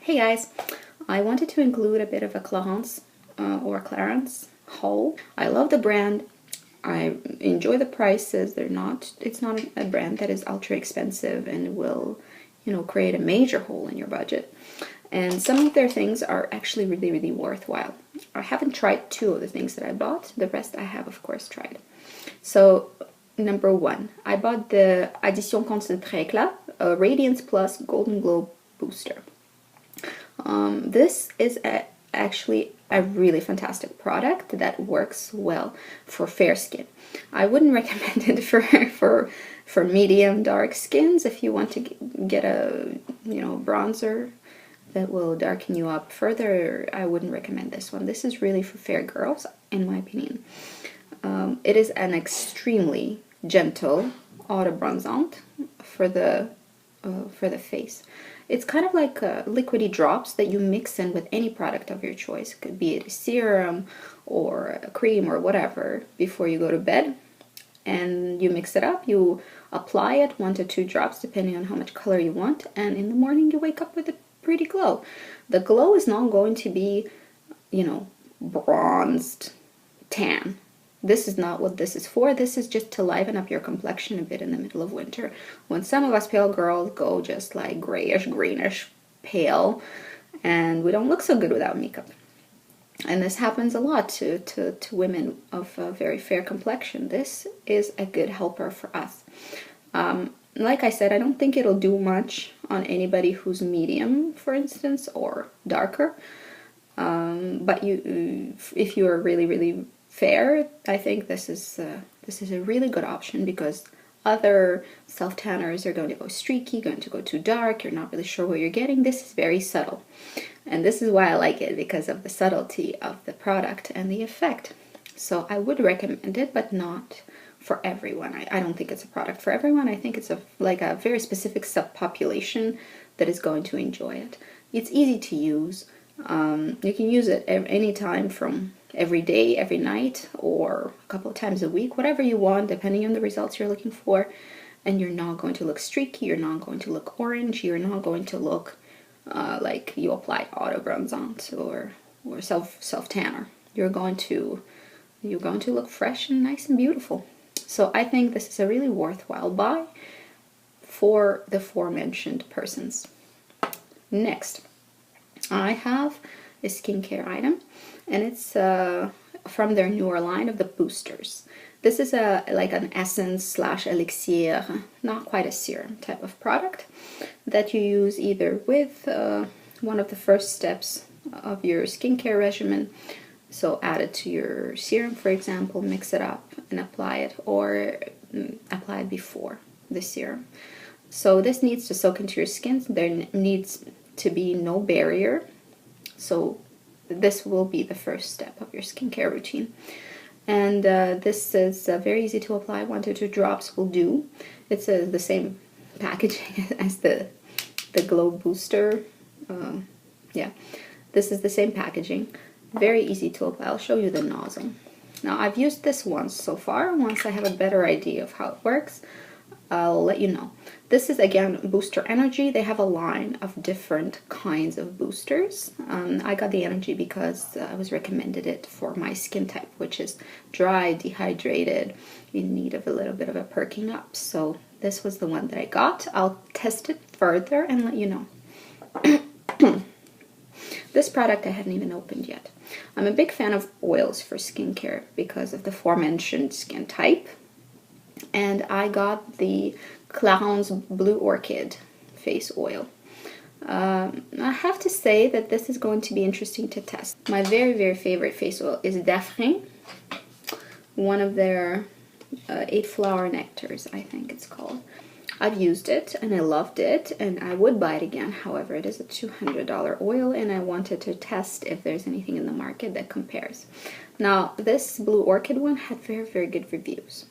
Hey guys, I wanted to include a bit of a Clarins or Clarins Haul. I love the brand. I enjoy the prices. It's not a brand that is ultra expensive and will, create a major hole in your budget. And some of their things are actually really, really worthwhile. I haven't tried two of the things that I bought. The rest I have, of course, tried. So, number one, I bought the Addition Concentrée Eclat, a Radiance Plus Golden Glow Booster. This is actually a really fantastic product that works well for fair skin. I wouldn't recommend it for medium dark skins. If you want to get a bronzer that will darken you up further, I wouldn't recommend this one. This is really for fair girls, in my opinion. It is an extremely gentle auto bronzant for the face. It's kind of like liquidy drops that you mix in with any product of your choice. It could be a serum or a cream or whatever before you go to bed. And you mix it up, you apply it 1 to 2 drops depending on how much color you want, and in the morning you wake up with a pretty glow. The glow is not going to be, bronzed tan. This is not what this is for. This is just to liven up your complexion a bit in the middle of winter, when some of us pale girls go just like grayish, greenish pale, and we don't look so good without makeup. And this happens a lot to women of a very fair complexion. This is a good helper for us. Like I said, I don't think it'll do much on anybody who's medium, for instance, or darker. But if you are really, really fair, I think this is a really good option, because other self-tanners are going to go streaky, going to go too dark, you're not really sure what you're getting. This is very subtle. And this is why I like it, because of the subtlety of the product and the effect. So I would recommend it, but not for everyone. I don't think it's a product for everyone. I think it's a very specific subpopulation that is going to enjoy it. It's easy to use. You can use it anytime, from every day, every night, or a couple of times a week, whatever you want, depending on the results you're looking for. And you're not going to look streaky, you're not going to look orange, you're not going to look like you applied auto bronzant or self tanner. You're going to look fresh and nice and beautiful. So I think this is a really worthwhile buy for the aforementioned persons. Next, I have a skincare item, and it's from their newer line of the boosters. This is like an essence / elixir, not quite a serum type of product that you use either with one of the first steps of your skincare regimen. So add it to your serum, for example, mix it up and apply it, or apply it before the serum. So this needs to soak into your skin. There needs to be no barrier. So this will be the first step of your skincare routine. And this is very easy to apply. 1 to 2 drops will do. It's the same packaging as the Glow Booster. Yeah, this is the same packaging. Very easy to apply. I'll show you the nozzle. Now, I've used this once so far. Once I have a better idea of how it works, I'll let you know. This is, again, Booster Energy. They have a line of different kinds of boosters. I got the Energy because I was recommended it for my skin type, which is dry, dehydrated, in need of a little bit of a perking up. So this was the one that I got. I'll test it further and let you know. This product I haven't even opened yet. I'm a big fan of oils for skincare because of the aforementioned skin type. And I got the Clarins Blue Orchid face oil. I have to say that this is going to be interesting to test. My very, very favorite face oil is Daphne, one of their 8 flower nectars, I think it's called. I've used it and I loved it, and I would buy it again. However, it is a $200 oil, and I wanted to test if there's anything in the market that compares. Now, this Blue Orchid one had very, very good reviews.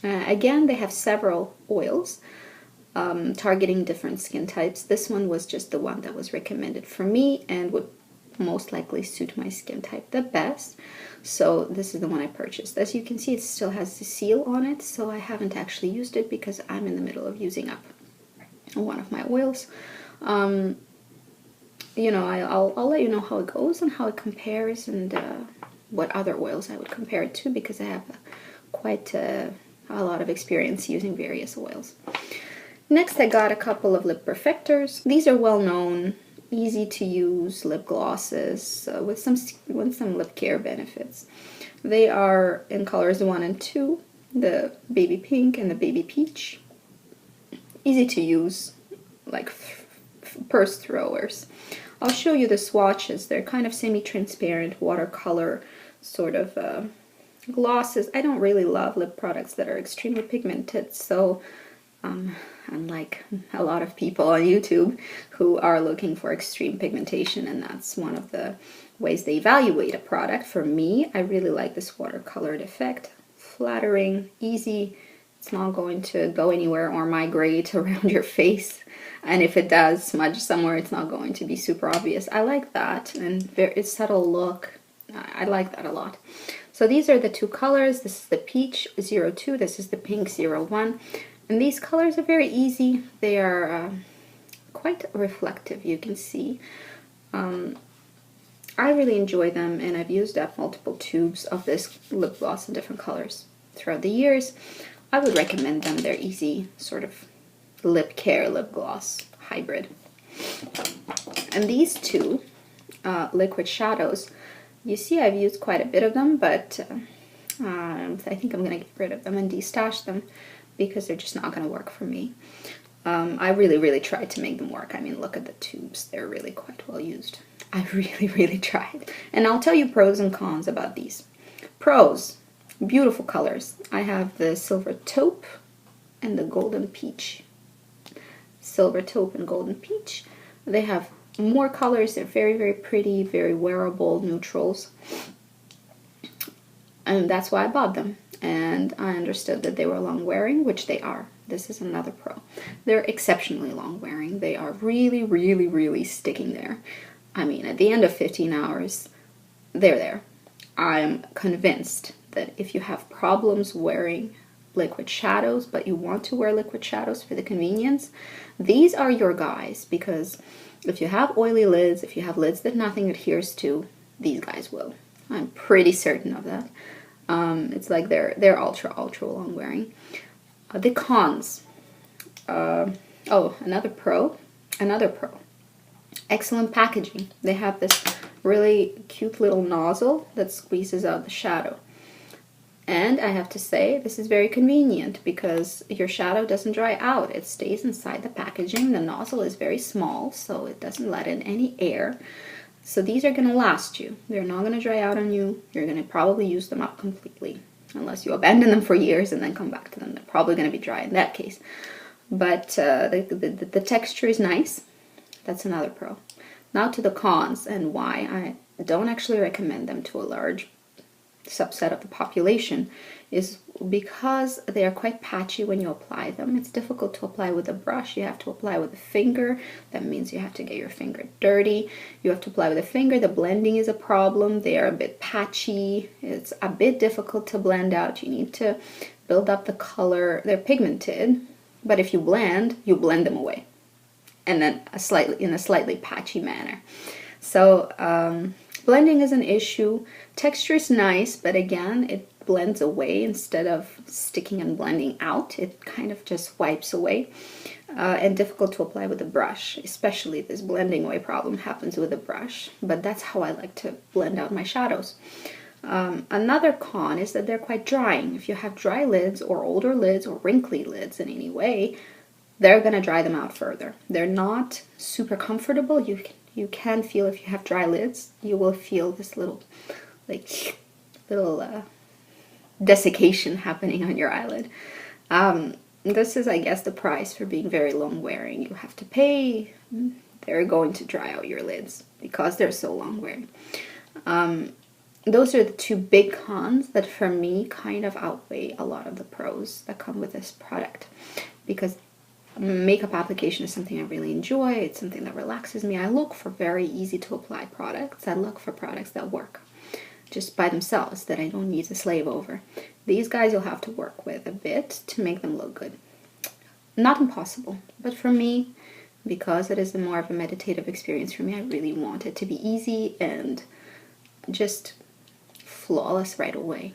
Again, they have several oils targeting different skin types. This one was just the one that was recommended for me and would most likely suit my skin type the best. So this is the one I purchased. As you can see, it still has the seal on it, so I haven't actually used it because I'm in the middle of using up one of my oils. you know, I'll let you know how it goes and how it compares, and what other oils I would compare it to, because I have quite a lot of experience using various oils. Next, I got a couple of lip perfectors. These are well known, easy to use lip glosses with some lip care benefits. They are in colors 1 and 2, the baby pink and the baby peach. Easy to use, like purse throwers. I'll show you the swatches. They're kind of semi-transparent watercolor sort of glosses. I don't really love lip products that are extremely pigmented, so unlike a lot of people on YouTube who are looking for extreme pigmentation, and that's one of the ways they evaluate a product. For me, I really like this watercolored effect. Flattering, easy. It's not going to go anywhere or migrate around your face. And if it does smudge somewhere, it's not going to be super obvious. I like that, and very subtle look. I like that a lot. So these are the two colors. This is the peach 02, this is the pink 01. And these colors are very easy. They are quite reflective, you can see. I really enjoy them, and I've used up multiple tubes of this lip gloss in different colors throughout the years. I would recommend them. They're easy, sort of lip care, lip gloss hybrid. And these two liquid shadows, you see I've used quite a bit of them, but I think I'm going to get rid of them and destash them because they're just not going to work for me. I really tried to make them work. I mean, look at the tubes. They're really quite well used. I really tried. And I'll tell you pros and cons about these. Pros, beautiful colors. I have the silver taupe and the golden peach. Silver taupe and golden peach. They have more colors. They're very pretty, very wearable neutrals. And that's why I bought them. And I understood that they were long wearing, which they are. This is another pro. They're exceptionally long wearing. They are really sticking there. I mean, at the end of 15 hours, they're there. I'm convinced that if you have problems wearing liquid shadows, but you want to wear liquid shadows for the convenience, these are your guys, because if you have oily lids, if you have lids that nothing adheres to, these guys will. I'm pretty certain of that. It's like they're ultra long wearing. The cons. Another pro. Excellent packaging. They have this really cute little nozzle that squeezes out the shadow. And I have to say, this is very convenient because your shadow doesn't dry out. It stays inside the packaging. The nozzle is very small, so it doesn't let in any air. So these are going to last you. They're not going to dry out on you. You're going to probably use them up completely. Unless you abandon them for years and then come back to them. They're probably going to be dry in that case. But the texture is nice. That's another pro. Now to the cons and why I don't actually recommend them to a large subset of the population is because they are quite patchy when you apply them. It's difficult to apply with a brush. You have to apply with a finger. That means you have to get your finger dirty. You have to apply with a finger. The blending is a problem. They are a bit patchy. It's a bit difficult to blend out. You need to build up the color. They're pigmented, but if you blend them away, and then in a slightly patchy manner. So blending is an issue. Texture is nice, but again, it blends away instead of sticking and blending out. It kind of just wipes away, and difficult to apply with a brush. Especially this blending away problem happens with a brush, but that's how I like to blend out my shadows. Another con is that they're quite drying. If you have dry lids or older lids or wrinkly lids in any way, they're going to dry them out further. They're not super comfortable. You can feel, if you have dry lids, you will feel this little desiccation happening on your eyelid. This is, I guess, the price for being very long wearing. You have to pay. They're going to dry out your lids because they're so long wearing. Those are the two big cons that for me kind of outweigh a lot of the pros that come with this product, because makeup application is something I really enjoy. It's something that relaxes me. I look for very easy to apply products. I look for products that work just by themselves, that I don't need to slave over. These guys you'll have to work with a bit to make them look good. Not impossible, but for me, because it is more of a meditative experience for me, I really want it to be easy and just flawless right away.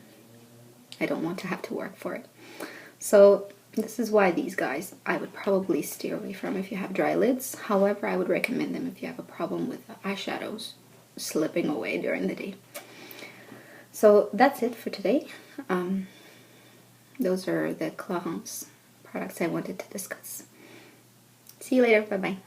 I don't want to have to work for it. So this is why these guys I would probably steer away from if you have dry lids. However, I would recommend them if you have a problem with the eyeshadows slipping away during the day. So that's it for today. Those are the Clarins products I wanted to discuss. See you later. Bye-bye.